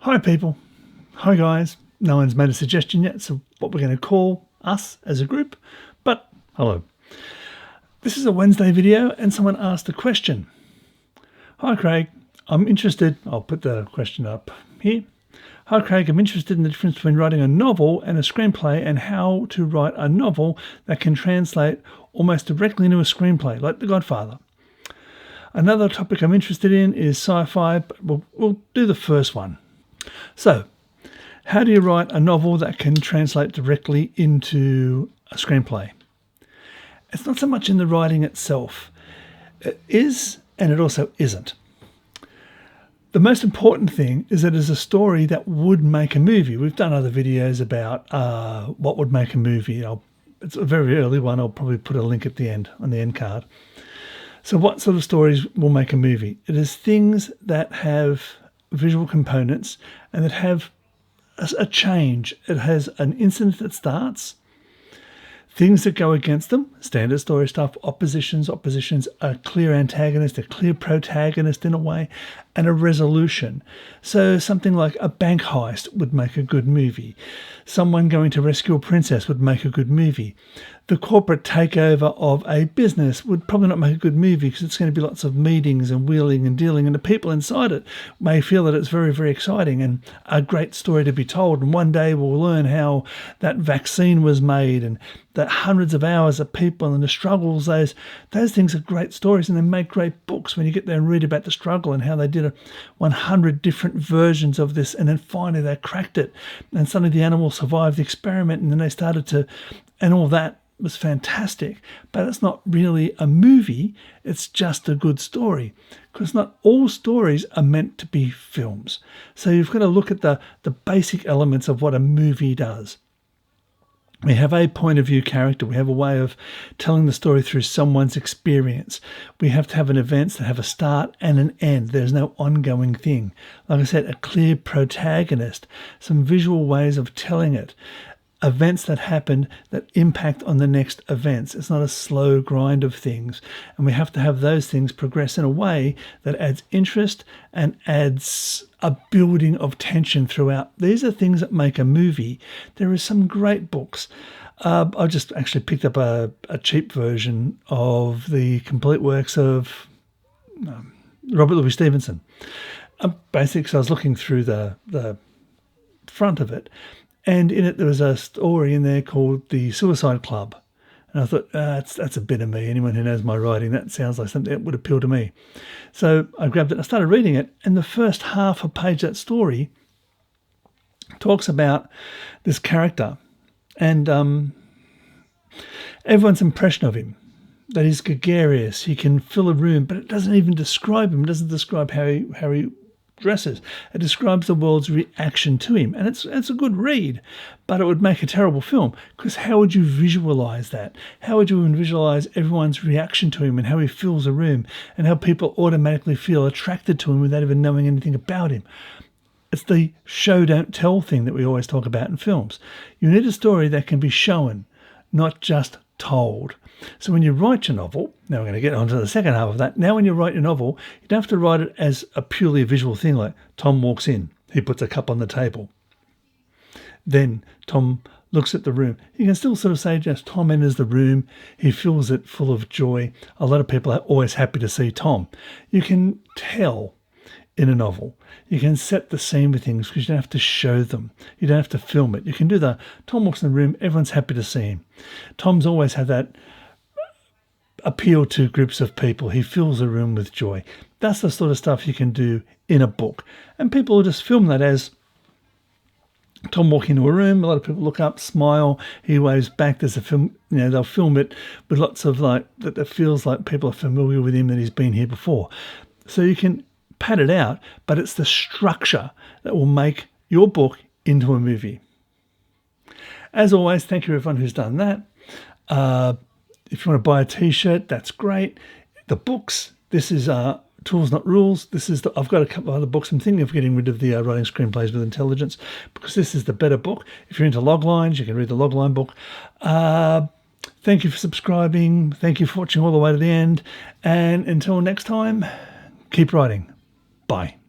Hi people, hi guys. No one's made a suggestion yet, so what we're going to call us as a group, but hello. This is a Wednesday video and someone asked a question. Hi Craig, I'm interested, I'll put the question up here. Hi Craig, I'm interested in the difference between writing a novel and a screenplay and how to write a novel that can translate almost directly into a screenplay, like The Godfather. Another topic I'm interested in is sci-fi, but we'll do the first one. So, how do you write a novel that can translate directly into a screenplay? It's not so much in the writing itself. It is, and it also isn't. The most important thing is that it's a story that would make a movie. We've done other videos about what would make a movie. It's a very early one. I'll probably put a link at the end, on the end card. So what sort of stories will make a movie? It is things that have visual components and that have a change. It has an incident that starts, things that go against them, standard story stuff, oppositions, a clear antagonist, a clear protagonist in a way, and a resolution. So something like a bank heist would make a good movie. Someone going to rescue a princess would make a good movie. The corporate takeover of a business would probably not make a good movie because it's going to be lots of meetings and wheeling and dealing, and the people inside it may feel that it's very, very exciting and a great story to be told. And one day we'll learn how that vaccine was made and that hundreds of hours of people and the struggles, those things are great stories, and they make great books when you get there and read about the struggle and how they did 100 different versions of this, and then finally they cracked it and suddenly the animals survived the experiment, and then they started to, and all that was fantastic. But it's not really a movie, it's just a good story, because not all stories are meant to be films. So you've got to look at the basic elements of what a movie does. We have a point of view character. We have a way of telling the story through someone's experience. We have to have an events that have a start and an end. There's no ongoing thing. Like I said, a clear protagonist, some visual ways of telling it, events that happen that impact on the next events. It's not a slow grind of things. And we have to have those things progress in a way that adds interest and adds a building of tension throughout. These are things that make a movie. There are some great books. I just actually picked up a cheap version of the complete works of Robert Louis Stevenson. Basically, so I was looking through the front of it, and in it there was a story in there called The Suicide Club. And I thought, that's a bit of me. Anyone who knows my writing, that sounds like something that would appeal to me. So I grabbed it and I started reading it. And the first half a page of that story talks about this character and everyone's impression of him, that he's gregarious, he can fill a room, but it doesn't even describe him. It doesn't describe how he dresses. It describes the world's reaction to him, and it's a good read, but it would make a terrible film, because how would you visualize that? How would you visualize everyone's reaction to him and how he fills a room and how people automatically feel attracted to him without even knowing anything about him? It's the show don't tell thing that we always talk about in films. You need a story that can be shown, not just told. So when you write your novel, now we're going to get on to the second half of that. Now when you write your novel, you don't have to write it as a purely visual thing like Tom walks in, he puts a cup on the table. Then Tom looks at the room. You can still sort of say just Tom enters the room, he fills it full of joy. A lot of people are always happy to see Tom. You can tell in a novel. You can set the scene with things because you don't have to show them. You don't have to film it. You can do the Tom walks in the room, everyone's happy to see him. Tom's always had that appeal to groups of people. He fills a room with joy. That's the sort of stuff you can do in a book. And people will just film that as Tom walking into a room. A lot of people look up, smile, he waves back. There's a film, they'll film it with lots of that feels like people are familiar with him, that he's been here before. So you can pad it out, but it's the structure that will make your book into a movie. As always, thank you everyone who's done that. If you want to buy a t-shirt, that's great. The books, this is Tools Not Rules. I've got a couple of other books. I'm thinking of getting rid of the Writing Screenplays with Intelligence, because this is the better book. If you're into log lines, you can read the log line book. Thank you for subscribing. Thank you for watching all the way to the end. And until next time, keep writing. Bye.